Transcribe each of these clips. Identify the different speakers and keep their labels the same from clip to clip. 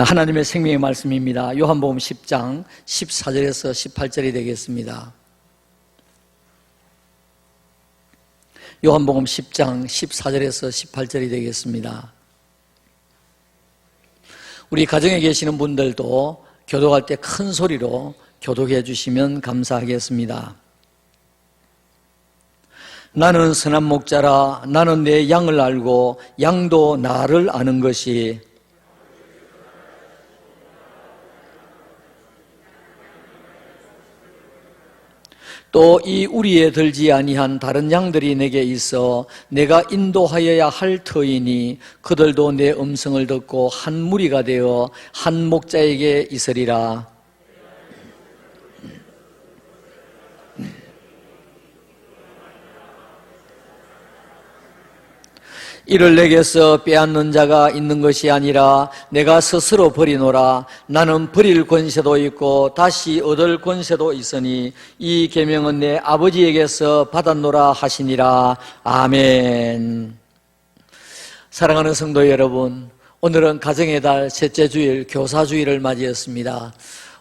Speaker 1: 하나님의 생명의 말씀입니다. 요한복음 10장 14절에서 18절이 되겠습니다. 요한복음 10장 14절에서 18절이 되겠습니다. 우리 가정에 계시는 분들도 교독할 때 큰 소리로 교독해 주시면 감사하겠습니다. 나는 선한 목자라. 나는 내 양을 알고 양도 나를 아는 것이 또 이 우리에 들지 아니한 다른 양들이 내게 있어 내가 인도하여야 할 터이니 그들도 내 음성을 듣고 한 무리가 되어 한 목자에게 있으리라. 이를 내게서 빼앗는 자가 있는 것이 아니라 내가 스스로 버리노라. 나는 버릴 권세도 있고 다시 얻을 권세도 있으니 이 계명은 내 아버지에게서 받았노라 하시니라. 아멘. 사랑하는 성도 여러분, 오늘은 가정의 달 셋째 주일 교사주일을 맞이했습니다.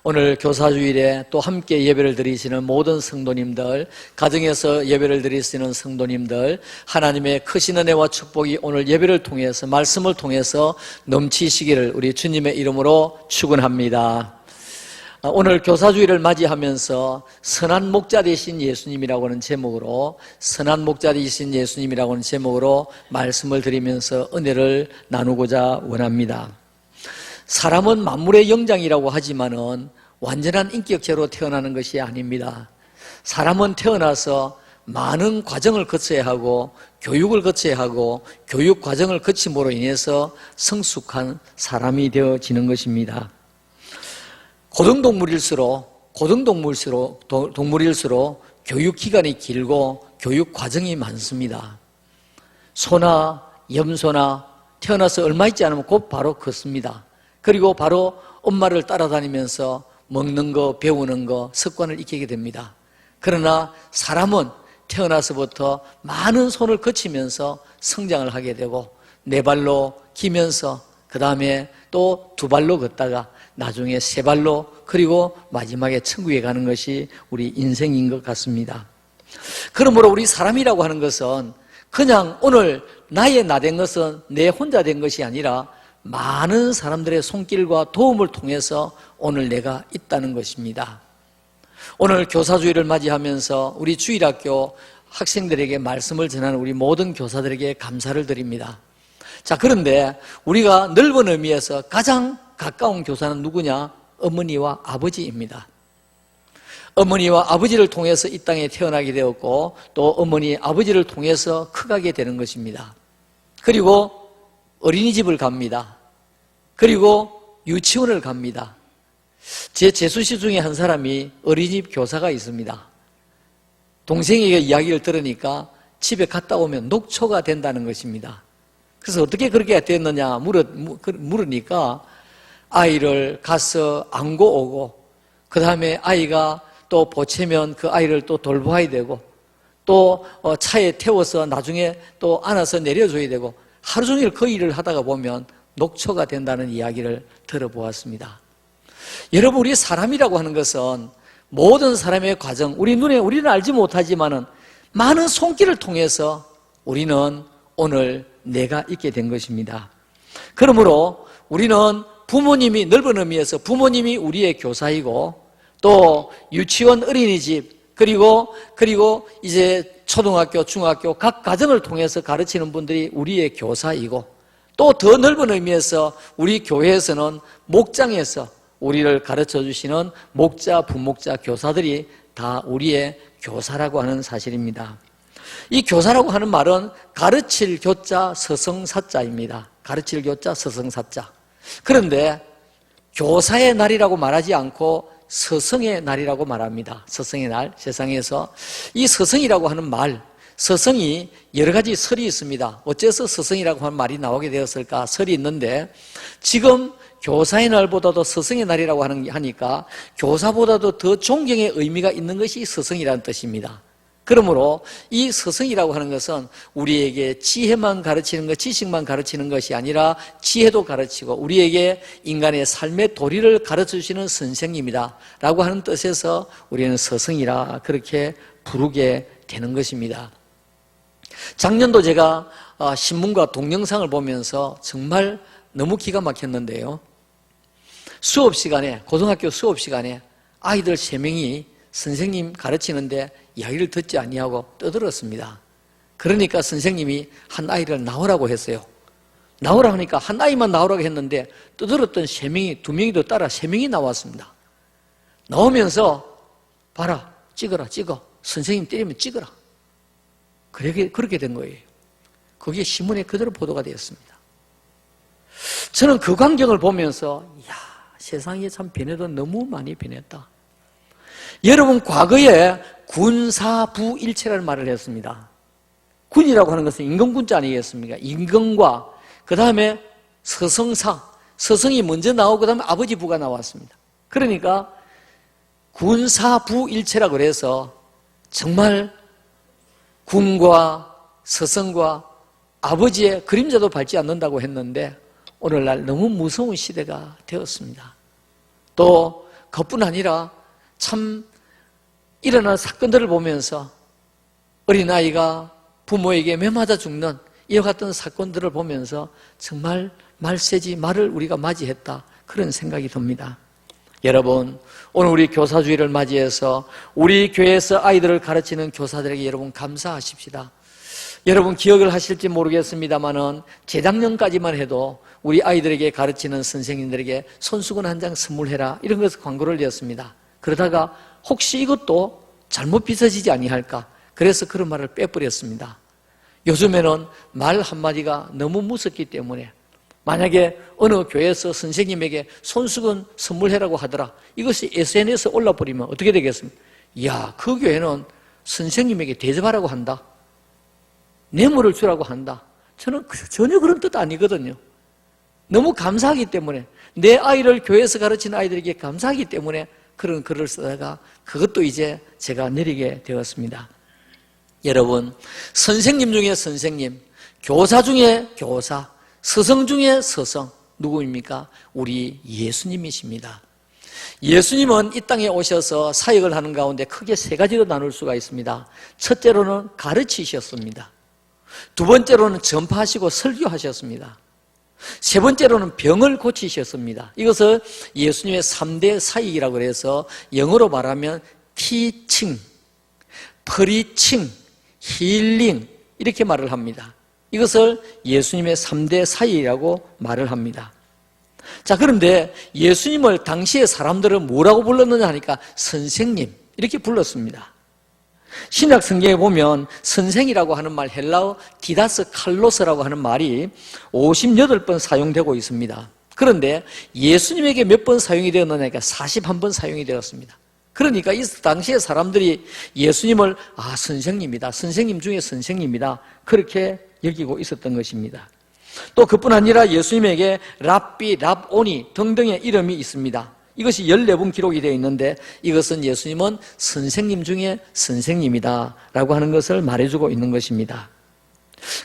Speaker 1: 오늘 교사주일에 또 함께 예배를 드리시는 모든 성도님들, 가정에서 예배를 드리시는 성도님들, 하나님의 크신 은혜와 축복이 오늘 예배를 통해서, 말씀을 통해서 넘치시기를 우리 주님의 이름으로 축원합니다. 오늘 교사주일을 맞이하면서 선한 목자 되신 예수님이라고 하는 제목으로, 선한 목자 되신 예수님이라고 하는 제목으로 말씀을 드리면서 은혜를 나누고자 원합니다. 사람은 만물의 영장이라고 하지만은 완전한 인격체로 태어나는 것이 아닙니다. 사람은 태어나서 많은 과정을 거쳐야 하고 교육을 거쳐야 하고 교육 과정을 거침으로 인해서 성숙한 사람이 되어지는 것입니다. 고등동물일수록 교육 기간이 길고 교육 과정이 많습니다. 소나 염소나 태어나서 얼마 있지 않으면 곧 바로 컸습니다. 그리고 바로 엄마를 따라다니면서 먹는 거, 배우는 거, 습관을 익히게 됩니다. 그러나 사람은 태어나서부터 많은 손을 거치면서 성장을 하게 되고 네 발로 기면서 그 다음에 또 두 발로 걷다가 나중에 세 발로, 그리고 마지막에 천국에 가는 것이 우리 인생인 것 같습니다. 그러므로 우리 사람이라고 하는 것은 그냥 오늘 나의 나 된 것은 내 혼자 된 것이 아니라 많은 사람들의 손길과 도움을 통해서 오늘 내가 있다는 것입니다. 오늘 교사주일을 맞이하면서 우리 주일학교 학생들에게 말씀을 전하는 우리 모든 교사들에게 감사를 드립니다. 자, 그런데 우리가 넓은 의미에서 가장 가까운 교사는 누구냐? 어머니와 아버지입니다. 어머니와 아버지를 통해서 이 땅에 태어나게 되었고 또 어머니, 아버지를 통해서 커가게 되는 것입니다. 그리고 어린이집을 갑니다. 그리고 유치원을 갑니다. 제 재수씨 중에 한 사람이 어린이집 교사가 있습니다. 동생에게 이야기를 들으니까 집에 갔다 오면 녹초가 된다는 것입니다. 그래서 어떻게 그렇게 됐느냐 물으니까 아이를 가서 안고 오고 그 다음에 아이가 또 보채면 그 아이를 또 돌봐야 되고 또 차에 태워서 나중에 또 안아서 내려줘야 되고 하루 종일 그 일을 하다가 보면 녹초가 된다는 이야기를 들어보았습니다. 여러분, 우리 사람이라고 하는 것은 모든 사람의 과정, 우리는 알지 못하지만은 많은 손길을 통해서 우리는 오늘 내가 있게 된 것입니다. 그러므로 우리는 부모님이, 넓은 의미에서 부모님이 우리의 교사이고 또 유치원, 어린이집, 그리고 이제 초등학교, 중학교 각 가정을 통해서 가르치는 분들이 우리의 교사이고 또 더 넓은 의미에서 우리 교회에서는 목장에서 우리를 가르쳐 주시는 목자, 부목자, 교사들이 다 우리의 교사라고 하는 사실입니다. 이 교사라고 하는 말은 가르칠 교자, 서성사자입니다. 가르칠 교자, 서성사자. 그런데 교사의 날이라고 말하지 않고 서성의 날이라고 말합니다. 서성의 날, 세상에서 이 서성이라고 하는 말, 서성이 여러 가지 설이 있습니다. 어째서 서성이라고 하는 말이 나오게 되었을까? 설이 있는데 지금 교사의 날보다도 서성의 날이라고 하니까 교사보다도 더 존경의 의미가 있는 것이 서성이라는 뜻입니다. 그러므로 이 스승이라고 하는 것은 우리에게 지혜만 가르치는 것, 지식만 가르치는 것이 아니라 지혜도 가르치고 우리에게 인간의 삶의 도리를 가르쳐주시는 선생님이다 라고 하는 뜻에서 우리는 스승이라 그렇게 부르게 되는 것입니다. 작년도 제가 신문과 동영상을 보면서 정말 너무 기가 막혔는데요. 수업 시간에, 고등학교 수업 시간에 아이들 3명이 선생님 가르치는데 이야기를 듣지 아니하고 떠들었습니다. 그러니까 선생님이 한 아이를 나오라고 했어요. 나오라 하니까 한 아이만 나오라고 했는데 떠들었던 3명이 2명이 따라 3명이 나왔습니다. 나오면서 봐라, 찍어라, 찍어. 선생님 때리면 찍어라. 그렇게 된 거예요. 그게 신문에 그대로 보도가 되었습니다. 저는 그 광경을 보면서 이야, 세상이 참 변해도 너무 많이 변했다. 여러분, 과거에 군사부일체라는 말을 했습니다. 군이라고 하는 것은 임금군자 아니겠습니까? 임금과 그 다음에 서성사, 서성이 먼저 나오고 그 다음에 아버지 부가 나왔습니다. 그러니까 군사부일체라고 그래서 정말 군과 서성과 아버지의 그림자도 밟지 않는다고 했는데 오늘날 너무 무서운 시대가 되었습니다. 또 그것뿐 아니라 참 일어난 사건들을 보면서 어린아이가 부모에게 매맞아 죽는 이와 같은 사건들을 보면서 정말 말세지 말을 우리가 맞이했다 그런 생각이 듭니다. 여러분, 오늘 우리 교사주의를 맞이해서 우리 교회에서 아이들을 가르치는 교사들에게 여러분 감사하십시다. 여러분 기억을 하실지 모르겠습니다만은 재작년까지만 해도 우리 아이들에게 가르치는 선생님들에게 손수건 한 장 선물해라 이런 것을 광고를 냈습니다. 그러다가 혹시 이것도 잘못 빚어지지 아니할까 그래서 그런 말을 빼버렸습니다. 요즘에는 말 한마디가 너무 무섭기 때문에 만약에 어느 교회에서 선생님에게 손수건 선물해라고 하더라 이것이 SNS에 올라버리면 어떻게 되겠습니까? 이야, 그 교회는 선생님에게 대접하라고 한다, 뇌물을 주라고 한다. 저는 전혀 그런 뜻 아니거든요. 너무 감사하기 때문에 내 아이를 교회에서 가르치는 아이들에게 감사하기 때문에 그런 글을 쓰다가 그것도 이제 제가 내리게 되었습니다. 여러분, 선생님 중에 선생님, 교사 중에 교사, 스승 중에 스승 누구입니까? 우리 예수님이십니다. 예수님은 이 땅에 오셔서 사역을 하는 가운데 크게 3가지로 나눌 수가 있습니다. 첫째로는 가르치셨습니다. 두 번째로는 전파하시고 설교하셨습니다. 세 번째로는 병을 고치셨습니다. 이것을 예수님의 3대 사역이라고 해서 영어로 말하면 teaching, preaching, healing 이렇게 말을 합니다. 이것을 예수님의 3대 사역이라고 말을 합니다. 자, 그런데 예수님을 당시의 사람들은 뭐라고 불렀느냐 하니까 선생님 이렇게 불렀습니다. 신약 성경에 보면 선생이라고 하는 말 헬라어 디다스 칼로스라고 하는 말이 58번 사용되고 있습니다. 그런데 예수님에게 몇 번 사용이 되었느냐니까 41번 사용이 되었습니다. 그러니까 이 당시의 사람들이 예수님을 선생님이다, 선생님 중에 선생님이다 그렇게 여기고 있었던 것입니다. 또 그뿐 아니라 예수님에게 랍비, 랍오니 등등의 이름이 있습니다. 이것이 14분 기록이 되어 있는데 이것은 예수님은 선생님 중에 선생님이다 라고 하는 것을 말해주고 있는 것입니다.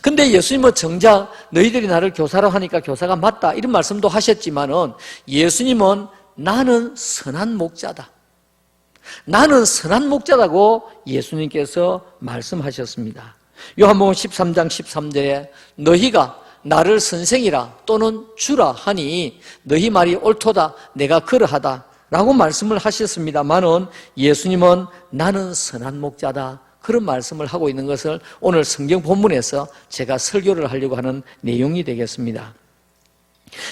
Speaker 1: 근데 예수님은 정작 너희들이 나를 교사로 하니까 교사가 맞다 이런 말씀도 하셨지만은 예수님은 나는 선한 목자다, 나는 선한 목자라고 예수님께서 말씀하셨습니다. 요한복음 13장 13절에 너희가 나를 선생이라 또는 주라 하니 너희 말이 옳도다 내가 그러하다 라고 말씀을 하셨습니다만은 예수님은 나는 선한 목자다 그런 말씀을 하고 있는 것을 오늘 성경 본문에서 제가 설교를 하려고 하는 내용이 되겠습니다.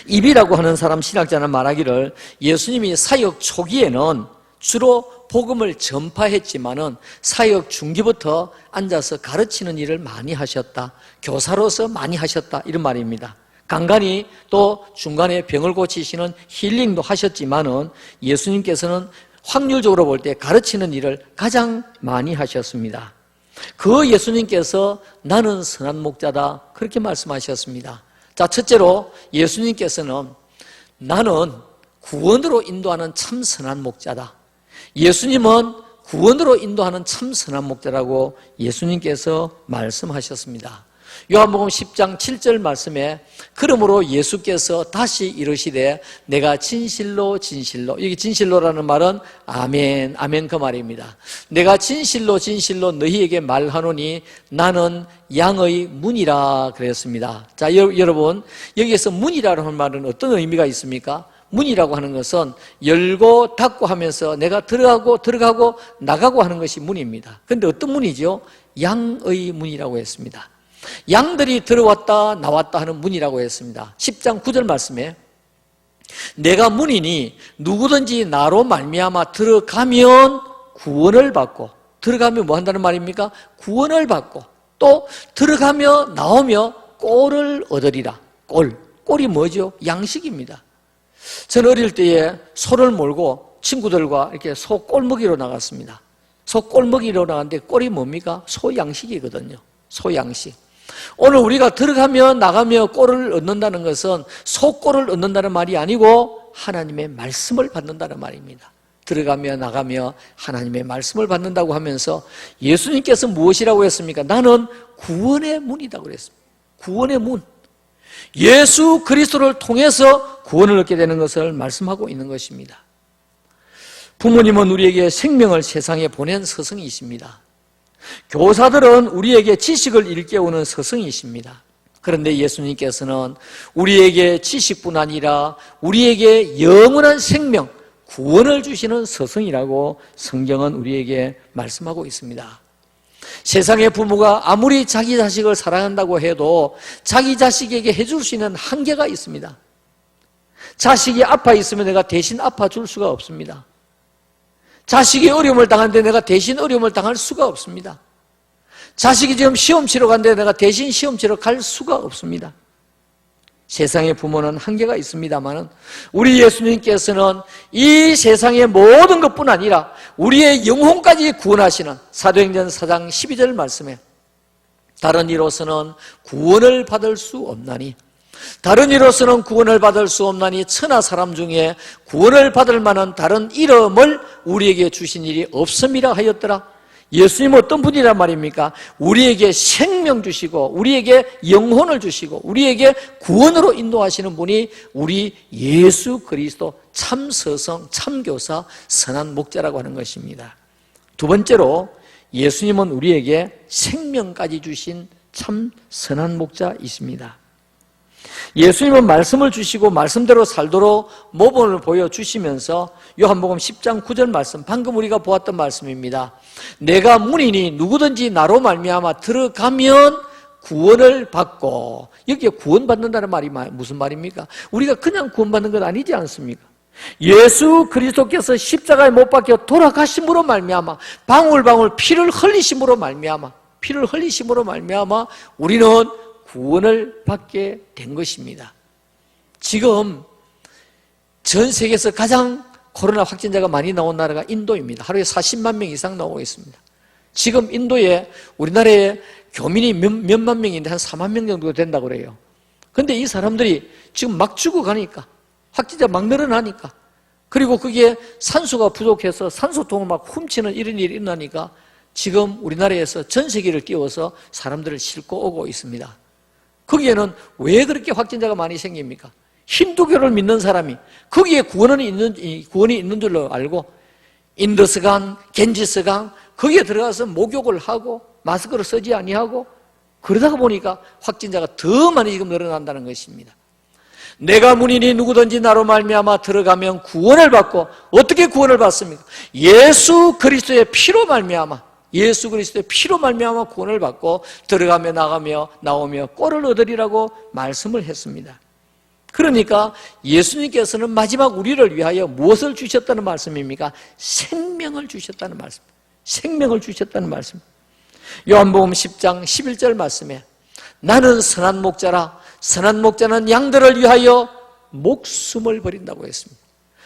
Speaker 1: 입이라고 하는 사람 신학자는 말하기를 예수님이 사역 초기에는 주로 복음을 전파했지만은 사역 중기부터 앉아서 가르치는 일을 많이 하셨다, 교사로서 많이 하셨다 이런 말입니다. 간간히 또 중간에 병을 고치시는 힐링도 하셨지만은 예수님께서는 확률적으로 볼 때 가르치는 일을 가장 많이 하셨습니다. 그 예수님께서 나는 선한 목자다 그렇게 말씀하셨습니다. 자, 첫째로 예수님께서는 나는 구원으로 인도하는 참 선한 목자다. 예수님은 구원으로 인도하는 참 선한 목자라고 예수님께서 말씀하셨습니다. 요한복음 10장 7절 말씀에 그러므로 예수께서 다시 이르시되 내가 진실로 진실로, 여기 진실로라는 말은 아멘 아멘 그 말입니다. 내가 진실로 진실로 너희에게 말하노니 나는 양의 문이라 그랬습니다. 자, 여러분 여기에서 문이라는 말은 어떤 의미가 있습니까? 문이라고 하는 것은 열고 닫고 하면서 내가 들어가고 나가고 하는 것이 문입니다. 그런데 어떤 문이죠? 양의 문이라고 했습니다. 양들이 들어왔다 나왔다 하는 문이라고 했습니다. 10장 9절 말씀에 내가 문이니 누구든지 나로 말미암아 들어가면 구원을 받고, 들어가면 뭐 한다는 말입니까? 구원을 받고, 또 들어가며 나오며 꼴을 얻으리라. 꼴이 뭐죠? 양식입니다. 저는 어릴 때에 소를 몰고 친구들과 이렇게 소 꼴먹이로 나갔습니다. 소 꼴먹이로 나갔는데 꼴이 뭡니까? 소 양식이거든요. 소 양식. 오늘 우리가 들어가며 나가며 꼴을 얻는다는 것은 소꼴을 얻는다는 말이 아니고 하나님의 말씀을 받는다는 말입니다. 들어가며 나가며 하나님의 말씀을 받는다고 하면서 예수님께서 무엇이라고 했습니까? 나는 구원의 문이라고 그랬습니다. 구원의 문. 예수 그리스도를 통해서 구원을 얻게 되는 것을 말씀하고 있는 것입니다. 부모님은 우리에게 생명을 세상에 보낸 스승이십니다. 교사들은 우리에게 지식을 일깨우는 스승이십니다. 그런데 예수님께서는 우리에게 지식뿐 아니라 우리에게 영원한 생명, 구원을 주시는 스승이라고 성경은 우리에게 말씀하고 있습니다. 세상의 부모가 아무리 자기 자식을 사랑한다고 해도 자기 자식에게 해줄 수 있는 한계가 있습니다. 자식이 아파 있으면 내가 대신 아파줄 수가 없습니다. 자식이 어려움을 당하는데 내가 대신 어려움을 당할 수가 없습니다. 자식이 지금 시험 치러 가는데 내가 대신 시험 치러 갈 수가 없습니다. 세상의 부모는 한계가 있습니다만 우리 예수님께서는 이 세상의 모든 것뿐 아니라 우리의 영혼까지 구원하시는 사도행전 4장 12절 말씀에 다른 이로서는 구원을 받을 수 없나니, 다른 이로서는 구원을 받을 수 없나니 천하 사람 중에 구원을 받을 만한 다른 이름을 우리에게 주신 일이 없음이라 하였더라. 예수님은 어떤 분이란 말입니까? 우리에게 생명 주시고 우리에게 영혼을 주시고 우리에게 구원으로 인도하시는 분이 우리 예수 그리스도 참 스승, 참 교사, 선한 목자라고 하는 것입니다. 두 번째로 예수님은 우리에게 생명까지 주신 참 선한 목자이십니다. 예수님은 말씀을 주시고 말씀대로 살도록 모범을 보여주시면서 요한복음 10장 9절 말씀, 방금 우리가 보았던 말씀입니다. 내가 문이니 누구든지 나로 말미암아 들어가면 구원을 받고, 여기에 구원받는다는 말이 무슨 말입니까? 우리가 그냥 구원받는 건 아니지 않습니까? 예수 그리스도께서 십자가에 못 박혀 돌아가심으로 말미암아 방울방울 피를 흘리심으로 말미암아 우리는 구원을 받게 된 것입니다. 지금 전 세계에서 가장 코로나 확진자가 많이 나온 나라가 인도입니다. 하루에 40만 명 이상 나오고 있습니다. 지금 인도에 우리나라에 교민이 몇만 명인데 한 4만 명 정도 된다고 그래요. 그런데 이 사람들이 지금 막 죽어가니까, 확진자 막 늘어나니까, 그리고 그게 산소가 부족해서 산소통을 막 훔치는 이런 일이 일어나니까 지금 우리나라에서 전 세계를 띄워서 사람들을 싣고 오고 있습니다. 거기에는 왜 그렇게 확진자가 많이 생깁니까? 힌두교를 믿는 사람이 거기에 구원이 있는 줄로 알고 인더스강, 겐지스강 거기에 들어가서 목욕을 하고 마스크를 쓰지 아니하고 그러다가 보니까 확진자가 더 많이 지금 늘어난다는 것입니다. 내가 문이니 누구든지 나로 말미암아 들어가면 구원을 받고, 어떻게 구원을 받습니까? 예수 그리스도의 피로 말미암아 구원을 받고 들어가며 나가며 나오며 꼴을 얻으리라고 말씀을 했습니다. 그러니까 예수님께서는 마지막 우리를 위하여 무엇을 주셨다는 말씀입니까? 생명을 주셨다는 말씀. 생명을 주셨다는 말씀. 요한복음 10장 11절 말씀에 나는 선한 목자라, 선한 목자는 양들을 위하여 목숨을 버린다고 했습니다.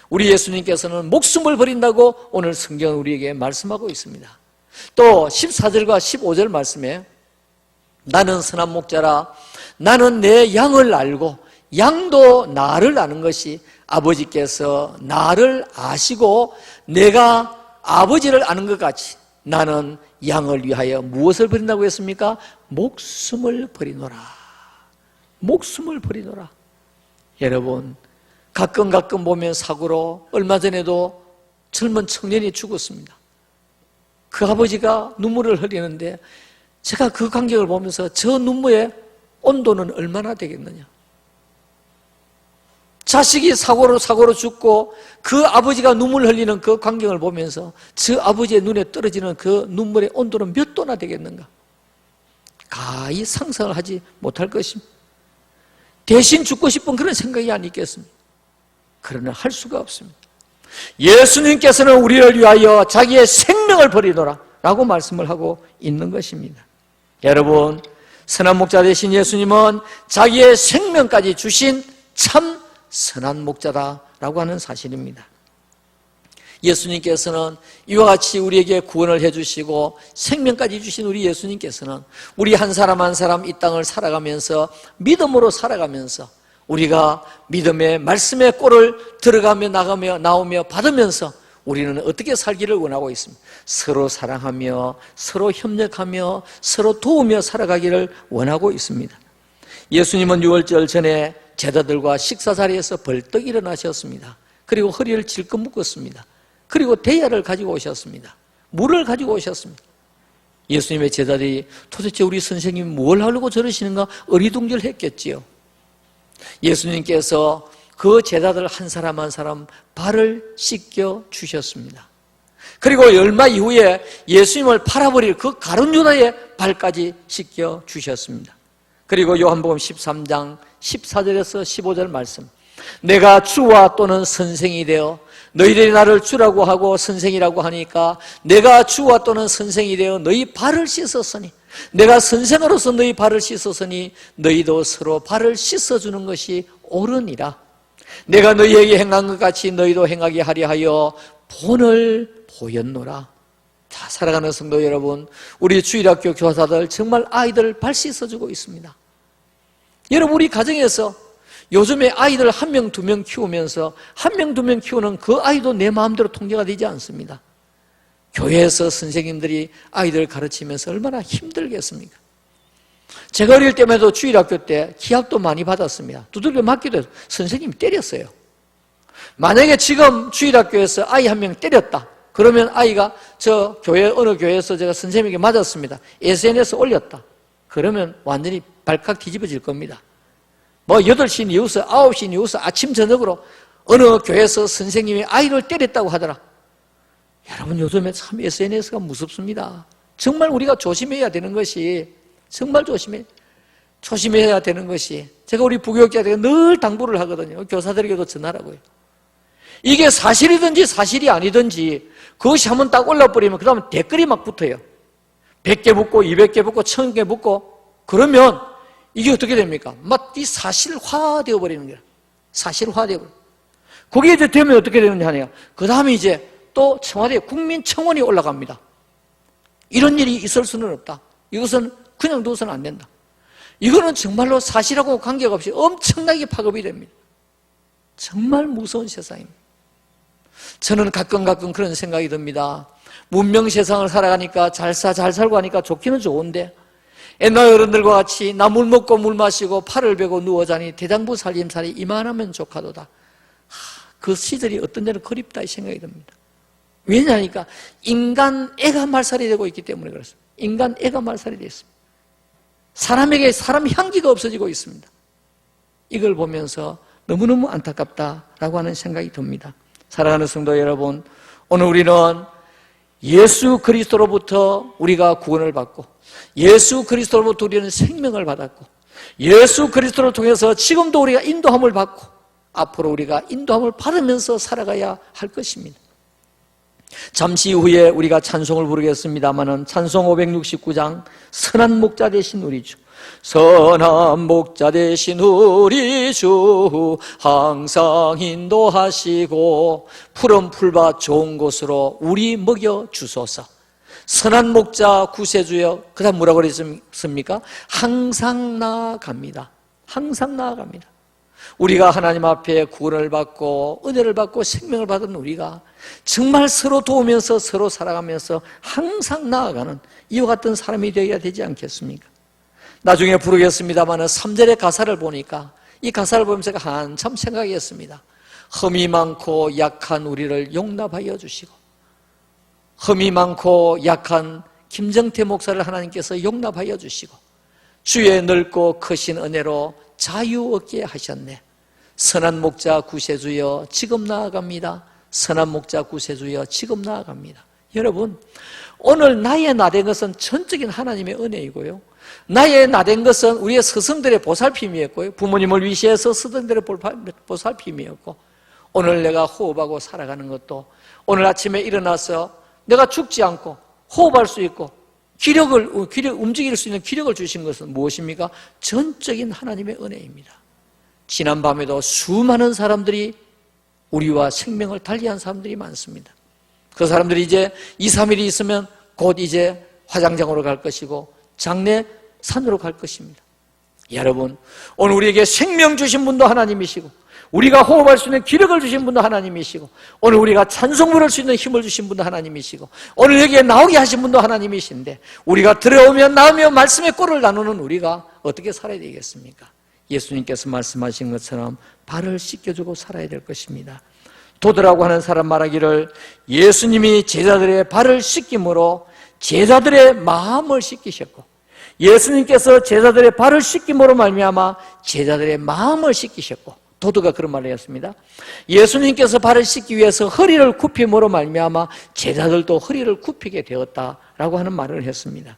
Speaker 1: 우리 예수님께서는 목숨을 버린다고 오늘 성경은 우리에게 말씀하고 있습니다. 또 14절과 15절 말씀에 나는 선한 목자라, 나는 내 양을 알고 양도 나를 아는 것이 아버지께서 나를 아시고 내가 아버지를 아는 것 같이 나는 양을 위하여 무엇을 버린다고 했습니까? 목숨을 버리노라. 목숨을 버리노라. 여러분, 가끔 보면 사고로 얼마 전에도 젊은 청년이 죽었습니다. 그 아버지가 눈물을 흘리는데 제가 그 광경을 보면서 저 눈물의 온도는 얼마나 되겠느냐. 자식이 사고로 죽고 그 아버지가 눈물 흘리는 그 광경을 보면서 저 아버지의 눈에 떨어지는 그 눈물의 온도는 몇 도나 되겠는가. 가히 상상을 하지 못할 것입니다. 대신 죽고 싶은 그런 생각이 안 있겠습니까? 그러나 할 수가 없습니다. 예수님께서는 우리를 위하여 자기의 생명을 버리노라 라고 말씀을 하고 있는 것입니다. 여러분, 선한 목자 되신 예수님은 자기의 생명까지 주신 참 선한 목자다라고 하는 사실입니다. 예수님께서는 이와 같이 우리에게 구원을 해주시고 생명까지 주신 우리 예수님께서는 우리 한 사람 한 사람 이 땅을 살아가면서 믿음으로 살아가면서 우리가 믿음의 말씀의 꼴을 들어가며 나오며 받으면서 우리는 어떻게 살기를 원하고 있습니다. 서로 사랑하며 서로 협력하며 서로 도우며 살아가기를 원하고 있습니다. 예수님은 유월절 전에 제자들과 식사 자리에서 벌떡 일어나셨습니다. 그리고 허리를 질끈 묶었습니다. 그리고 대야를 가지고 오셨습니다. 물을 가지고 오셨습니다. 예수님의 제자들이 도대체 우리 선생님이 뭘 하려고 저러시는가 어리둥절했겠지요. 예수님께서 그 제자들 한 사람 한 사람 발을 씻겨 주셨습니다. 그리고 얼마 이후에 예수님을 팔아버릴 그 가룟 유다의 발까지 씻겨 주셨습니다. 그리고 요한복음 13장 14절에서 15절 말씀, 내가 주와 또는 선생이 되어 너희들이 나를 주라고 하고 선생이라고 하니까 내가 주와 또는 선생이 되어 너희 발을 씻었으니 내가 선생으로서 너희 발을 씻었으니 너희도 서로 발을 씻어주는 것이 옳으니라. 내가 너희에게 행한 것 같이 너희도 행하게 하려 하여 본을 보였노라. 자, 살아가는 성도 여러분, 우리 주일학교 교사들 정말 아이들 발 씻어주고 있습니다. 여러분, 우리 가정에서 요즘에 아이들 한 명, 두 명 키우면서 한 명, 두 명 키우는 그 아이도 내 마음대로 통제가 되지 않습니다. 교회에서 선생님들이 아이들 가르치면서 얼마나 힘들겠습니까? 제가 어릴 때만 해도 주일학교 때 기합도 많이 받았습니다. 두들겨 맞기도 해서 선생님이 때렸어요. 만약에 지금 주일학교에서 아이 한 명 때렸다 그러면 아이가 저 교회 어느 교회에서 제가 선생님에게 맞았습니다, SNS에 올렸다 그러면 완전히 발칵 뒤집어질 겁니다. 뭐 8시 뉴스, 9시 뉴스 아침 저녁으로 어느 교회에서 선생님이 아이를 때렸다고 하더라. 여러분, 요즘에 참 SNS가 무섭습니다. 정말 우리가 조심해야 되는 것이, 정말 조심해야 되는 것이, 제가 우리 부교육자들에게 늘 당부를 하거든요. 교사들에게도 전하라고요. 이게 사실이든지 사실이 아니든지 그것이 한번 딱 올라버리면 그 다음에 댓글이 막 붙어요. 100개 붙고 200개 붙고 1000개 붙고 그러면 이게 어떻게 됩니까? 막 이 사실화되어 버리는 거야. 사실화되어 버려. 그게 이제 되면 어떻게 되느냐 하네요. 그 다음에 이제 또 청와대 국민청원이 올라갑니다. 이런 일이 있을 수는 없다. 이것은 그냥 둬서는 안 된다. 이거는 정말로 사실하고 관계가 없이 엄청나게 파급이 됩니다. 정말 무서운 세상입니다. 저는 가끔 그런 생각이 듭니다. 문명 세상을 살아가니까 잘 살고 하니까 좋기는 좋은데 옛날 어른들과 같이 나 물 먹고 물 마시고 팔을 베고 누워 자니 대장부 살림살이 이만하면 좋가도다. 그 시절이 어떤 데는 그립다 이 생각이 듭니다. 왜냐하니까 인간 애가 말살이 되고 있기 때문에 그렇습니다. 인간 애가 말살이 되어 있습니다. 사람에게 사람 향기가 없어지고 있습니다. 이걸 보면서 너무너무 안타깝다라고 하는 생각이 듭니다. 사랑하는 성도 여러분, 오늘 우리는 예수 그리스도로부터 우리가 구원을 받고 예수 그리스도로부터 우리는 생명을 받았고 예수 그리스도를 통해서 지금도 우리가 인도함을 받고 앞으로 우리가 인도함을 받으면서 살아가야 할 것입니다. 잠시 후에 우리가 찬송을 부르겠습니다마는 찬송 569장 선한 목자 되신 우리 주, 선한 목자 되신 우리 주 항상 인도하시고 푸른 풀밭 좋은 곳으로 우리 먹여 주소서. 선한 목자 구세주여, 그 다음 뭐라고 그랬습니까? 항상 나아갑니다. 항상 나아갑니다. 우리가 하나님 앞에 구원을 받고 은혜를 받고 생명을 받은 우리가 정말 서로 도우면서 서로 살아가면서 항상 나아가는 이와 같은 사람이 되어야 되지 않겠습니까? 나중에 부르겠습니다만 3절의 가사를 보니까 이 가사를 보면서 제가 한참 생각했습니다. 흠이 많고 약한 우리를 용납하여 주시고, 흠이 많고 약한 김정태 목사를 하나님께서 용납하여 주시고, 주의 넓고 크신 은혜로 자유 얻게 하셨네. 선한 목자 구세주여 지금 나아갑니다. 선한 목자 구세주여 지금 나아갑니다. 여러분, 오늘 나의 나된 것은 전적인 하나님의 은혜이고요, 나의 나된 것은 우리의 스승들의 보살핌이었고요, 부모님을 위시해서 스승들의 보살핌이었고, 오늘 내가 호흡하고 살아가는 것도 오늘 아침에 일어나서 내가 죽지 않고 호흡할 수 있고 움직일 수 있는 기력을 주신 것은 무엇입니까? 전적인 하나님의 은혜입니다. 지난밤에도 수많은 사람들이 우리와 생명을 달리한 사람들이 많습니다. 그 사람들이 이제 2, 3일이 있으면 곧 이제 화장장으로 갈 것이고 장례산으로 갈 것입니다. 여러분, 오늘 우리에게 생명 주신 분도 하나님이시고, 우리가 호흡할 수 있는 기력을 주신 분도 하나님이시고, 오늘 우리가 찬송 부를 수 있는 힘을 주신 분도 하나님이시고, 오늘 여기에 나오게 하신 분도 하나님이신데, 우리가 들어오며 나오며 말씀의 꼴을 나누는 우리가 어떻게 살아야 되겠습니까? 예수님께서 말씀하신 것처럼 발을 씻겨주고 살아야 될 것입니다. 도드라고 하는 사람 말하기를, 예수님이 제자들의 발을 씻김으로 제자들의 마음을 씻기셨고, 예수님께서 제자들의 발을 씻김으로 말미암아 제자들의 마음을 씻기셨고, 도드가 그런 말을 했습니다. 예수님께서 발을 씻기 위해서 허리를 굽힘으로 말미암아 제자들도 허리를 굽히게 되었다라고 하는 말을 했습니다.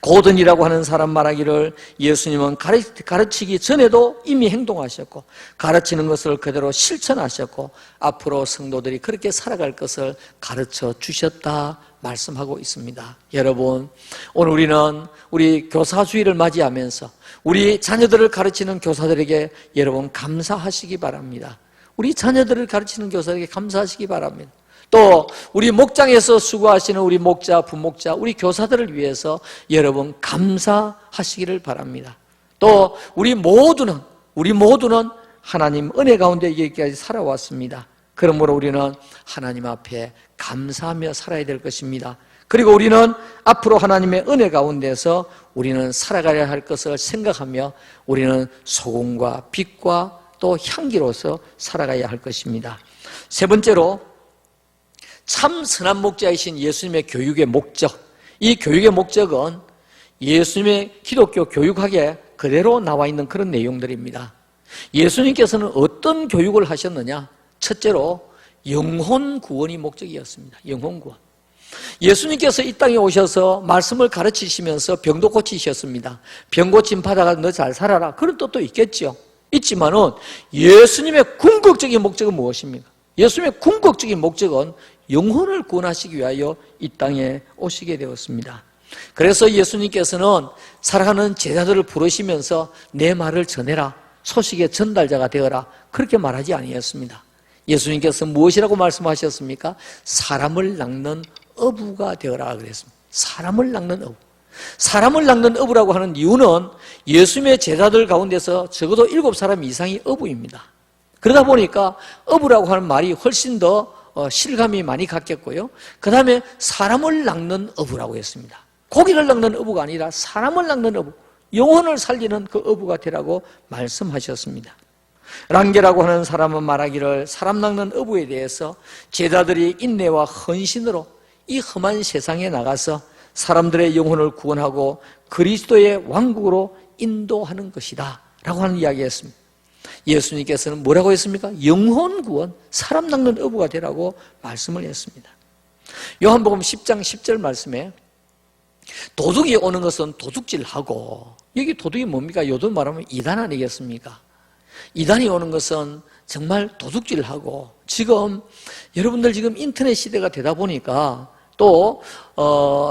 Speaker 1: 고든이라고 하는 사람 말하기를, 예수님은 가르치기 전에도 이미 행동하셨고, 가르치는 것을 그대로 실천하셨고, 앞으로 성도들이 그렇게 살아갈 것을 가르쳐 주셨다 말씀하고 있습니다. 여러분, 오늘 우리는 우리 교사주의를 맞이하면서 우리 자녀들을 가르치는 교사들에게 여러분 감사하시기 바랍니다. 우리 자녀들을 가르치는 교사들에게 감사하시기 바랍니다. 또 우리 목장에서 수고하시는 우리 목자, 부목자, 우리 교사들을 위해서 여러분 감사하시기를 바랍니다. 또 우리 모두는 하나님 은혜 가운데 여기까지 살아왔습니다. 그러므로 우리는 하나님 앞에 감사하며 살아야 될 것입니다. 그리고 우리는 앞으로 하나님의 은혜 가운데서 우리는 살아가야 할 것을 생각하며 우리는 소금과 빛과 또 향기로서 살아가야 할 것입니다. 세 번째로, 참 선한 목자이신 예수님의 교육의 목적, 이 교육의 목적은 예수님의 기독교 교육학에 그대로 나와 있는 그런 내용들입니다. 예수님께서는 어떤 교육을 하셨느냐? 첫째로 영혼 구원이 목적이었습니다. 영혼 구원. 예수님께서 이 땅에 오셔서 말씀을 가르치시면서 병도 고치셨습니다. 병 고침 받아가 너 잘 살아라, 그런 뜻도 있겠죠. 있지만은 예수님의 궁극적인 목적은 무엇입니까? 예수님의 궁극적인 목적은 영혼을 구원하시기 위하여 이 땅에 오시게 되었습니다. 그래서 예수님께서는 살아가는 제자들을 부르시면서 내 말을 전해라, 소식의 전달자가 되어라, 그렇게 말하지 아니했습니다. 예수님께서 무엇이라고 말씀하셨습니까? 사람을 낚는 어부가 되어라 그랬습니다. 사람을 낚는 어부. 사람을 낚는 어부라고 하는 이유는 예수님의 제자들 가운데서 적어도 7사람 이상이 어부입니다. 그러다 보니까 어부라고 하는 말이 훨씬 더 실감이 많이 갔겠고요. 그 다음에 사람을 낚는 어부라고 했습니다. 고기를 낚는 어부가 아니라 사람을 낚는 어부, 영혼을 살리는 그 어부가 되라고 말씀하셨습니다. 랑게라고 하는 사람은 말하기를, 사람 낚는 어부에 대해서 제자들이 인내와 헌신으로 이 험한 세상에 나가서 사람들의 영혼을 구원하고 그리스도의 왕국으로 인도하는 것이다 라고 하는 이야기였습니다. 예수님께서는 뭐라고 했습니까? 영혼 구원, 사람 낚는 어부가 되라고 말씀을 했습니다. 요한복음 10장 10절 말씀에 도둑이 오는 것은 도둑질하고, 여기 도둑이 뭡니까? 요즘 말하면 이단 아니겠습니까? 이단이 오는 것은 정말 도둑질하고, 지금 여러분들 지금 인터넷 시대가 되다 보니까 또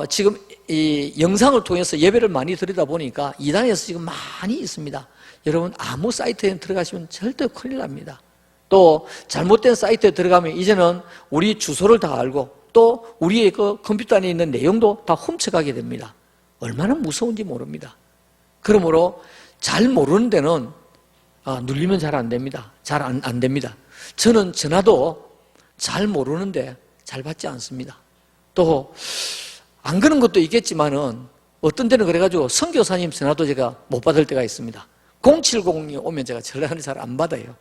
Speaker 1: 지금 이 영상을 통해서 예배를 많이 드리다 보니까 이단에서 지금 많이 있습니다. 여러분 아무 사이트에 들어가시면 절대 큰일 납니다. 또 잘못된 사이트에 들어가면 이제는 우리 주소를 다 알고 또 우리의 그 컴퓨터 안에 있는 내용도 다 훔쳐가게 됩니다. 얼마나 무서운지 모릅니다. 그러므로 잘 모르는 데는 눌리면 잘 안 됩니다. 잘 안 됩니다. 저는 전화도 잘 모르는데 잘 받지 않습니다. 또 안 그런 것도 있겠지만은 어떤 때는 그래가지고 선교사님 전화도 제가 못 받을 때가 있습니다. 070이 오면 제가 전화를 잘 안 받아요.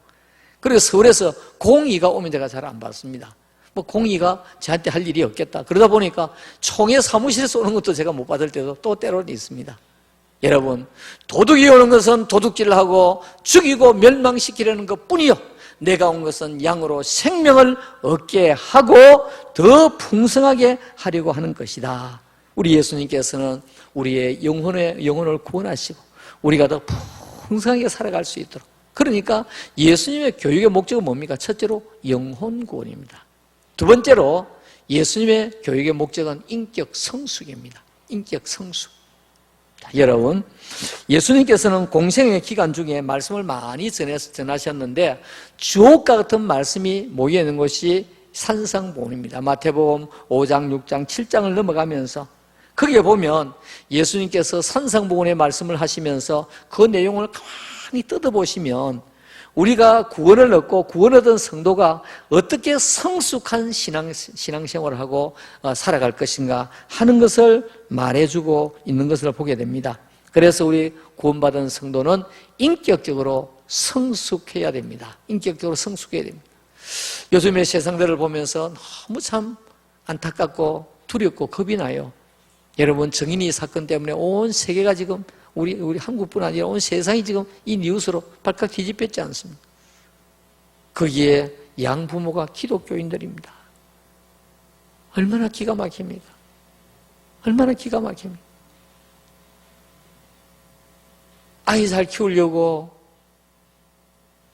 Speaker 1: 그리고 서울에서 02가 오면 제가 잘 안 받습니다. 02가 저한테 할 일이 없겠다. 그러다 보니까 총회 사무실에서 오는 것도 제가 못 받을 때도 또 때로는 있습니다. 여러분, 도둑이 오는 것은 도둑질을 하고 죽이고 멸망시키려는 것 뿐이요, 내가 온 것은 양으로 생명을 얻게 하고 더 풍성하게 하려고 하는 것이다. 우리 예수님께서는 우리의 영혼을 구원하시고 우리가 더 풍성하게 살아갈 수 있도록, 그러니까 예수님의 교육의 목적은 뭡니까? 첫째로 영혼 구원입니다. 두 번째로 예수님의 교육의 목적은 인격 성숙입니다. 인격 성숙. 여러분, 예수님께서는 공생의 기간 중에 말씀을 많이 전하셨는데 주옥과 같은 말씀이 모여있는 것이 산상보훈입니다. 마태복음 5장, 6장, 7장을 넘어가면서 거기에 보면 예수님께서 산상보훈의 말씀을 하시면서 그 내용을 가만히 뜯어보시면 우리가 구원을 얻고 구원 얻은 성도가 어떻게 성숙한 신앙생활을 하고 살아갈 것인가 하는 것을 말해주고 있는 것을 보게 됩니다. 그래서 우리 구원받은 성도는 인격적으로 성숙해야 됩니다. 인격적으로 성숙해야 됩니다. 요즘의 세상들을 보면서 너무 참 안타깝고 두렵고 겁이 나요. 여러분, 정인이 사건 때문에 온 세계가 지금 우리 한국뿐 아니라 온 세상이 지금 이 뉴스로 발칵 뒤집혔지 않습니까? 거기에 양부모가 기독교인들입니다. 얼마나 기가 막힙니까? 얼마나 기가 막힙니까? 아이 잘 키우려고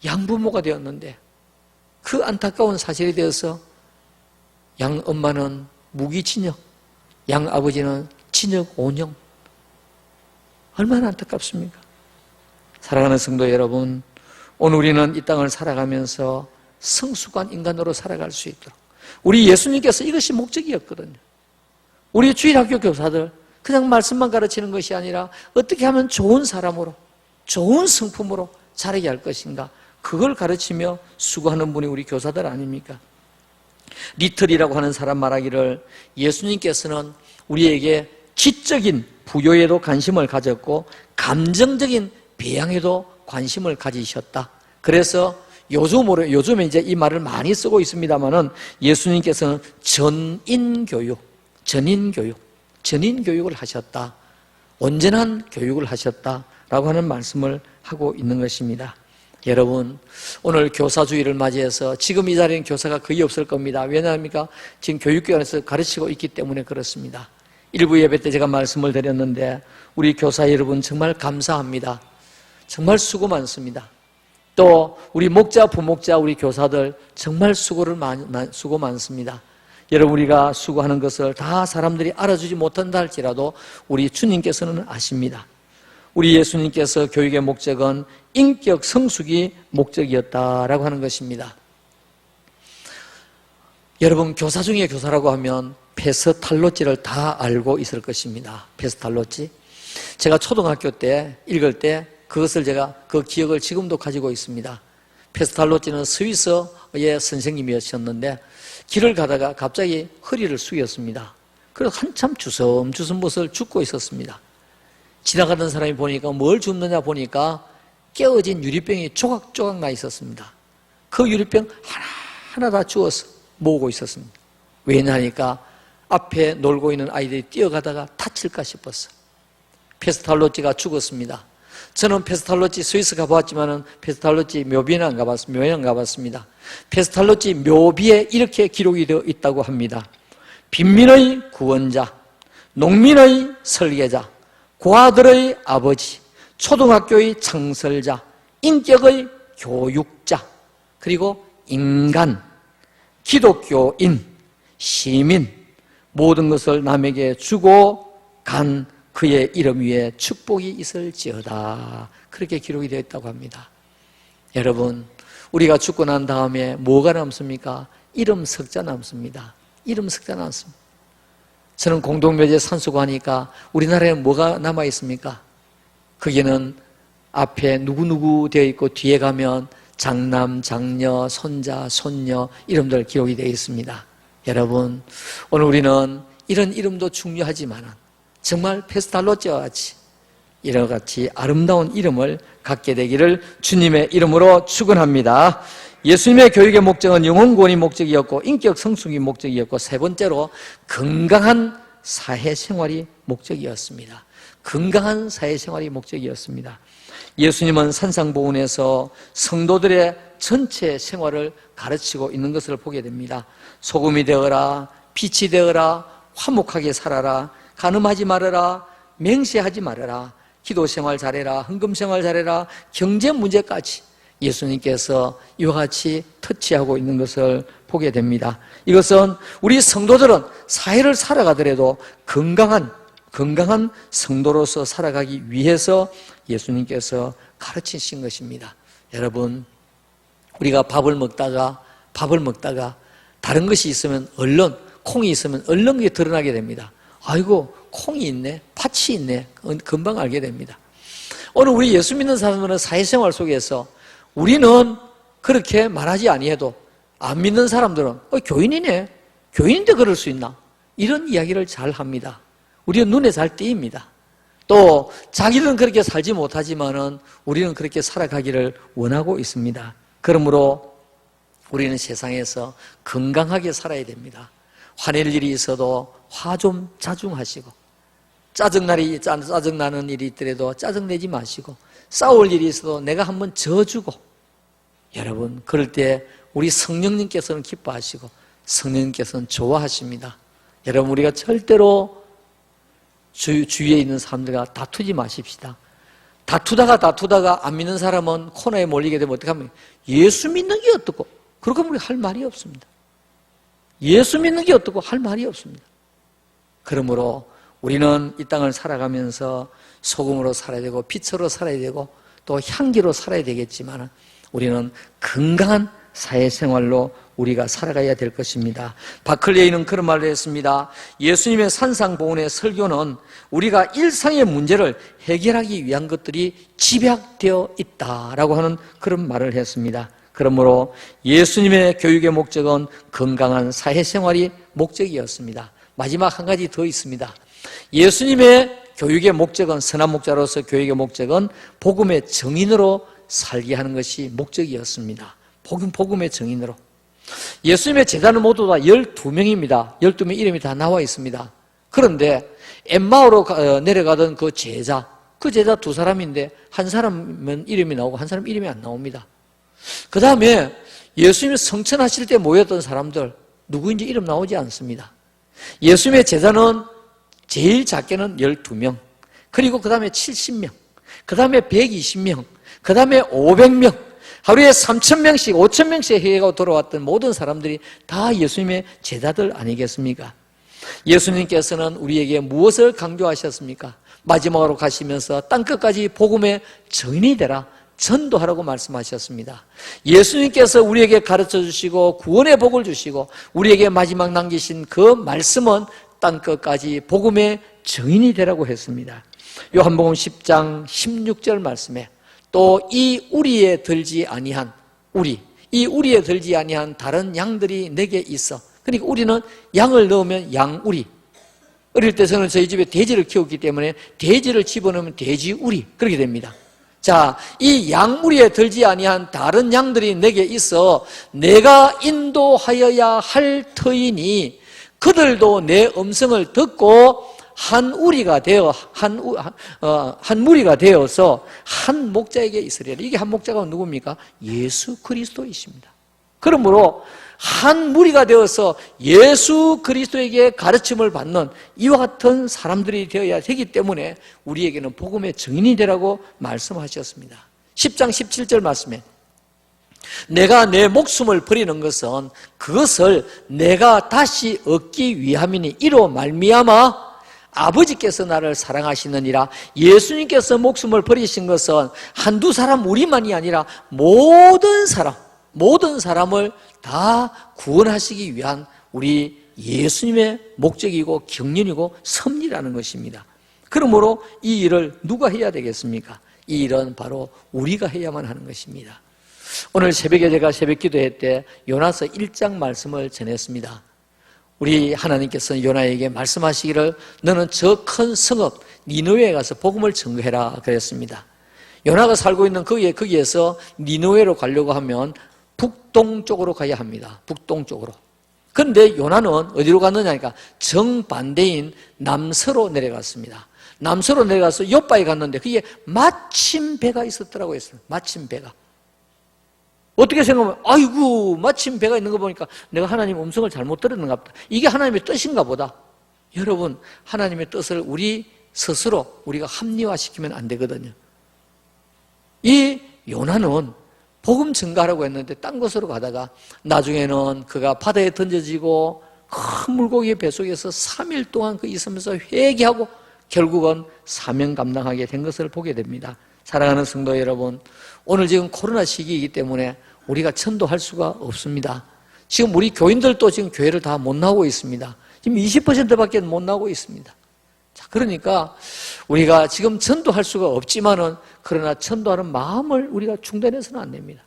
Speaker 1: 양부모가 되었는데 그 안타까운 사실에 대해서 양 엄마는 무기징역, 양 아버지는 징역 5년. 얼마나 안타깝습니까? 사랑하는 성도 여러분, 오늘 우리는 이 땅을 살아가면서 성숙한 인간으로 살아갈 수 있도록, 우리 예수님께서 이것이 목적이었거든요. 우리 주일학교 교사들 그냥 말씀만 가르치는 것이 아니라 어떻게 하면 좋은 사람으로, 좋은 성품으로 자라게 할 것인가, 그걸 가르치며 수고하는 분이 우리 교사들 아닙니까? 리틀이라고 하는 사람 말하기를 예수님께서는 우리에게 지적인 부요에도 관심을 가졌고 감정적인 배양에도 관심을 가지셨다. 그래서 요즘에 이제 이 말을 많이 쓰고 있습니다만은 예수님께서는 전인교육을 하셨다. 온전한 교육을 하셨다라고 하는 말씀을 하고 있는 것입니다. 여러분, 오늘 교사주의를 맞이해서 지금 이 자리에는 교사가 거의 없을 겁니다. 왜냐합니까? 지금 교육기관에서 가르치고 있기 때문에 그렇습니다. 일부 예배 때 제가 말씀을 드렸는데 우리 교사 여러분 정말 감사합니다. 정말 수고 많습니다. 또 우리 목자, 부목자, 우리 교사들 정말 수고 많습니다. 여러분, 우리가 수고하는 것을 다 사람들이 알아주지 못한다 할지라도 우리 주님께서는 아십니다. 우리 예수님께서 교육의 목적은 인격 성숙이 목적이었다라고 하는 것입니다. 여러분, 교사 중에 교사라고 하면 페스탈로찌를 다 알고 있을 것입니다. 페스탈로찌. 제가 초등학교 때 읽을 때 그것을 제가 그 기억을 지금도 가지고 있습니다. 페스탈로찌는 스위스의 선생님이었는데 길을 가다가 갑자기 허리를 숙였습니다. 그래서 한참 주섬주섬 못을 줍고 있었습니다. 지나가던 사람이 보니까 뭘 줍느냐 보니까 깨어진 유리병이 조각조각 나 있었습니다. 그 유리병 하나하나 다 주워서 모으고 있었습니다. 왜냐하니까 앞에 놀고 있는 아이들이 뛰어가다가 다칠까 싶었어. 페스탈로찌가 죽었습니다. 저는 페스탈로찌 스위스 가보았지만 페스탈로찌 묘비는 안 가봤습니다. 페스탈로찌 묘비에 이렇게 기록이 되어 있다고 합니다. 빈민의 구원자, 농민의 설계자, 고아들의 아버지, 초등학교의 창설자, 인격의 교육자, 그리고 인간, 기독교인, 시민, 모든 것을 남에게 주고 간 그의 이름 위에 축복이 있을지어다. 그렇게 기록이 되어 있다고 합니다. 여러분, 우리가 죽고 난 다음에 뭐가 남습니까? 이름 석자 남습니다. 이름 석자 남습니다. 저는 공동묘지에 산수고 하니까 우리나라에 뭐가 남아있습니까? 거기는 앞에 누구누구 되어 있고 뒤에 가면 장남, 장녀, 손자, 손녀 이름들 기록이 되어 있습니다. 여러분, 오늘 우리는 이런 이름도 중요하지만 정말 페스탈로치와 같이 이와 같이 아름다운 이름을 갖게 되기를 주님의 이름으로 축원합니다. 예수님의 교육의 목적은 영혼 구원이 목적이었고 인격 성숙이 목적이었고 세 번째로 건강한 사회생활이 목적이었습니다. 건강한 사회생활이 목적이었습니다. 예수님은 산상보훈에서 성도들의 전체 생활을 가르치고 있는 것을 보게 됩니다. 소금이 되어라, 빛이 되어라, 화목하게 살아라, 간음하지 말아라, 맹세하지 말아라, 기도생활 잘해라, 헌금생활 잘해라, 경제 문제까지 예수님께서 이와 같이 터치하고 있는 것을 보게 됩니다. 이것은 우리 성도들은 사회를 살아가더라도 건강한 성도로서 살아가기 위해서 예수님께서 가르치신 것입니다. 여러분, 우리가 밥을 먹다가 다른 것이 있으면 콩이 있으면 얼른 그게 드러나게 됩니다. 아이고, 콩이 있네, 팥이 있네, 금방 알게 됩니다. 오늘 우리 예수 믿는 사람들은 사회생활 속에서 우리는 그렇게 말하지 아니해도 안 믿는 사람들은 교인이네, 교인인데 그럴 수 있나, 이런 이야기를 잘 합니다. 우리는 눈에 잘 띄입니다. 또 자기들은 그렇게 살지 못하지만은 우리는 그렇게 살아가기를 원하고 있습니다. 그러므로 우리는 세상에서 건강하게 살아야 됩니다. 화낼 일이 있어도 화 좀 자중하시고, 짜증나는 일이 있더라도 짜증내지 마시고, 싸울 일이 있어도 내가 한번 져주고, 여러분, 그럴 때 우리 성령님께서는 기뻐하시고 성령님께서는 좋아하십니다. 여러분, 우리가 절대로 주위에 있는 사람들과 다투지 마십시다. 다투다가 안 믿는 사람은 코너에 몰리게 되면 어떻게 하면 예수 믿는 게 어떻고, 그렇게 하면 우리 할 말이 없습니다. 예수 믿는 게 어떻고 할 말이 없습니다. 그러므로 우리는 이 땅을 살아가면서 소금으로 살아야 되고 빛으로 살아야 되고 또 향기로 살아야 되겠지만 우리는 건강한 사회생활로 우리가 살아가야 될 것입니다. 바클레이는 그런 말을 했습니다. 예수님의 산상보훈의 설교는 우리가 일상의 문제를 해결하기 위한 것들이 집약되어 있다라고 하는 그런 말을 했습니다. 그러므로 예수님의 교육의 목적은 건강한 사회생활이 목적이었습니다. 마지막 한 가지 더 있습니다. 예수님의 교육의 목적은, 선한 목자로서 교육의 목적은 복음의 증인으로 살게 하는 것이 목적이었습니다. 복음의 증인으로. 예수님의 제자는 모두 다 12명입니다. 12명 이름이 다 나와 있습니다. 그런데 엠마오로 내려가던 그 제자 두 사람인데 한 사람은 이름이 나오고 한 사람 이름이 안 나옵니다. 그 다음에 예수님이 성천하실 때 모였던 사람들 누구인지 이름 나오지 않습니다. 예수님의 제자는 제일 작게는 12명, 그리고 그 다음에 70명, 그 다음에 120명, 그 다음에 500명, 하루에 3,000명씩 5,000명씩 해가고 돌아왔던 모든 사람들이 다 예수님의 제자들 아니겠습니까? 예수님께서는 우리에게 무엇을 강조하셨습니까? 마지막으로 가시면서 땅끝까지 복음의 증인이 되라, 전도하라고 말씀하셨습니다. 예수님께서 우리에게 가르쳐 주시고 구원의 복을 주시고 우리에게 마지막 남기신 그 말씀은 땅끝까지 복음의 증인이 되라고 했습니다. 요한복음 10장 16절 말씀에 또 이 우리에 들지 아니한 다른 양들이 내게 있어. 그러니까 우리는 양을 넣으면 양우리. 어릴 때 저는 저희 집에 돼지를 키웠기 때문에 돼지를 집어넣으면 돼지우리, 그렇게 됩니다. 자, 이 양우리에 들지 아니한 다른 양들이 내게 있어 내가 인도하여야 할 터이니 그들도 내 음성을 듣고 한 무리가 되어서 한 목자에게 있으리라. 이게 한 목자가 누굽니까? 예수 그리스도이십니다. 그러므로 한 무리가 되어서 예수 그리스도에게 가르침을 받는 이와 같은 사람들이 되어야 되기 때문에 우리에게는 복음의 증인이 되라고 말씀하셨습니다. 10장 17절 말씀에 내가 내 목숨을 버리는 것은 그것을 내가 다시 얻기 위함이니 이로 말미암아 아버지께서 나를 사랑하시느니라. 예수님께서 목숨을 버리신 것은 한두 사람 우리만이 아니라 모든 사람을 다 구원하시기 위한 우리 예수님의 목적이고 경륜이고 섭리라는 것입니다. 그러므로 이 일을 누가 해야 되겠습니까? 이 일은 바로 우리가 해야만 하는 것입니다. 오늘 새벽에 제가 새벽 기도회 때 요나서 1장 말씀을 전했습니다. 우리 하나님께서는 요나에게 말씀하시기를 너는 저 큰 성읍 니느웨에 가서 복음을 증거해라 그랬습니다. 요나가 살고 있는 거기에서 니느웨로 가려고 하면 북동쪽으로 가야 합니다. 북동쪽으로. 그런데 요나는 어디로 갔느냐니까 정반대인 남서로 내려갔습니다. 남서로 내려가서 요바에 갔는데 그게 마침 배가 있었더라고요. 마침 배가. 어떻게 생각하면 아이고 마침 배가 있는 거 보니까 내가 하나님 음성을 잘못 들었는가 보다. 이게 하나님의 뜻인가 보다. 여러분 하나님의 뜻을 우리 스스로 우리가 합리화시키면 안 되거든요. 이 요나는 복음 증가하라고 했는데 딴 곳으로 가다가 나중에는 그가 바다에 던져지고 큰 물고기의 뱃속에서 3일 동안 그 있으면서 회개하고 결국은 사명 감당하게 된 것을 보게 됩니다. 사랑하는 성도 여러분, 오늘 지금 코로나 시기이기 때문에 우리가 전도할 수가 없습니다. 지금 우리 교인들도 지금 교회를 다 못 나오고 있습니다. 지금 20%밖에 못 나오고 있습니다. 자, 그러니까 우리가 지금 전도할 수가 없지만은 그러나 전도하는 마음을 우리가 중단해서는 안 됩니다.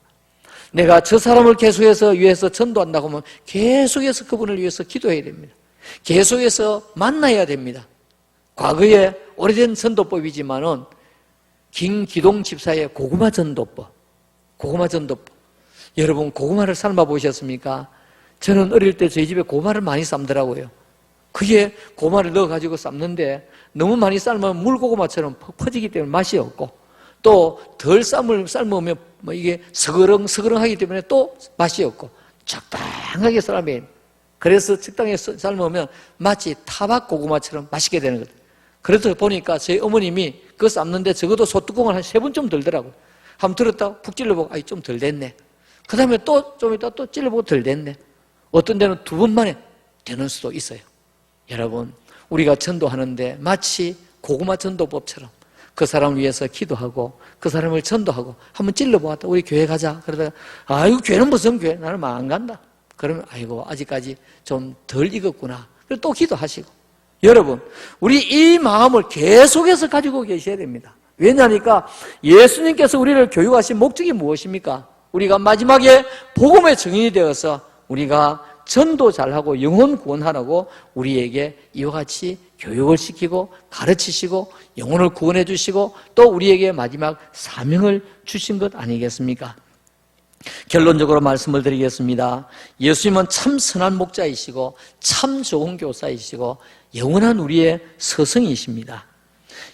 Speaker 1: 내가 저 사람을 계속해서 위해서 전도한다고 하면 계속해서 그분을 위해서 기도해야 됩니다. 계속해서 만나야 됩니다. 과거에 오래된 전도법이지만은 김기동 집사의 고구마 전도법. 여러분 고구마를 삶아 보셨습니까? 저는 어릴 때 저희 집에 고구마를 많이 삶더라고요. 그게 고구마를 넣어가지고 삶는데 너무 많이 삶으면 물고구마처럼 퍼지기 때문에 맛이 없고 또 덜 삶으면 이게 서그렁서그렁하기 때문에 또 맛이 없고 적당하게 삶아야 돼요. 그래서 적당히 삶으면 마치 타박 고구마처럼 맛있게 되는 거예요. 그래서 보니까 저희 어머님이 그거 삶는데 적어도 소뚜껑을 한 3번쯤 들더라고요. 한번 들었다가 푹 찔러보고 아이 좀 덜 됐네. 그 다음에 또 좀 이따 또 찔러보고 덜 됐네. 어떤 데는 2번 만에 되는 수도 있어요. 여러분 우리가 전도하는데 마치 고구마 전도법처럼 그 사람을 위해서 기도하고 그 사람을 전도하고 한번 찔러보았다. 우리 교회 가자. 그러다가 아이고 교회는 무슨 교회? 나는 안 간다. 그러면 아이고 아직까지 좀 덜 익었구나. 그리고 또 기도하시고. 여러분 우리 이 마음을 계속해서 가지고 계셔야 됩니다. 왜냐하니까 예수님께서 우리를 교육하신 목적이 무엇입니까? 우리가 마지막에 복음의 증인이 되어서 우리가 전도 잘하고 영혼 구원하라고 우리에게 이와 같이 교육을 시키고 가르치시고 영혼을 구원해 주시고 또 우리에게 마지막 사명을 주신 것 아니겠습니까? 결론적으로 말씀을 드리겠습니다. 예수님은 참 선한 목자이시고 참 좋은 교사이시고 영원한 우리의 스승이십니다.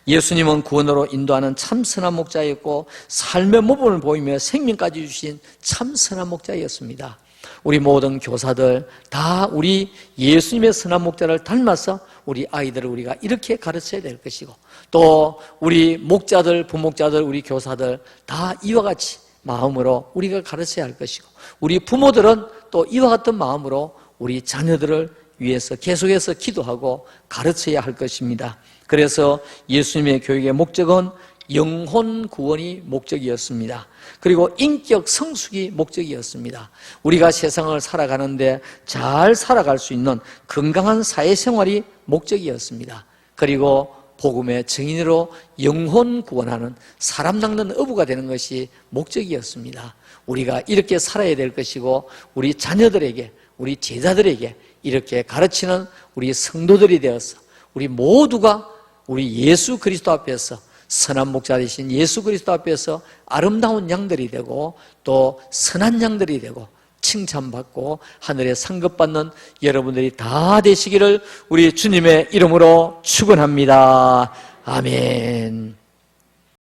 Speaker 1: 예수님은 구원으로 인도하는 참 선한 목자였고 삶의 모범을 보이며 생명까지 주신 참 선한 목자였습니다. 우리 모든 교사들 다 우리 예수님의 선한 목자를 닮아서 우리 아이들을 우리가 이렇게 가르쳐야 될 것이고 또 우리 목자들, 부목자들, 우리 교사들 다 이와 같이 마음으로 우리가 가르쳐야 할 것이고 우리 부모들은 또 이와 같은 마음으로 우리 자녀들을 위해서 계속해서 기도하고 가르쳐야 할 것입니다. 그래서 예수님의 교육의 목적은 영혼 구원이 목적이었습니다. 그리고 인격 성숙이 목적이었습니다. 우리가 세상을 살아가는데 잘 살아갈 수 있는 건강한 사회생활이 목적이었습니다. 그리고 복음의 증인으로 영혼 구원하는 사람 낚는 어부가 되는 것이 목적이었습니다. 우리가 이렇게 살아야 될 것이고 우리 자녀들에게 우리 제자들에게 이렇게 가르치는 우리 성도들이 되어서 우리 모두가 우리 예수 그리스도 앞에서 선한 목자 되신 예수 그리스도 앞에서 아름다운 양들이 되고 또 선한 양들이 되고 칭찬받고 하늘에 상급받는 여러분들이 다 되시기를 우리 주님의 이름으로 축원합니다. 아멘.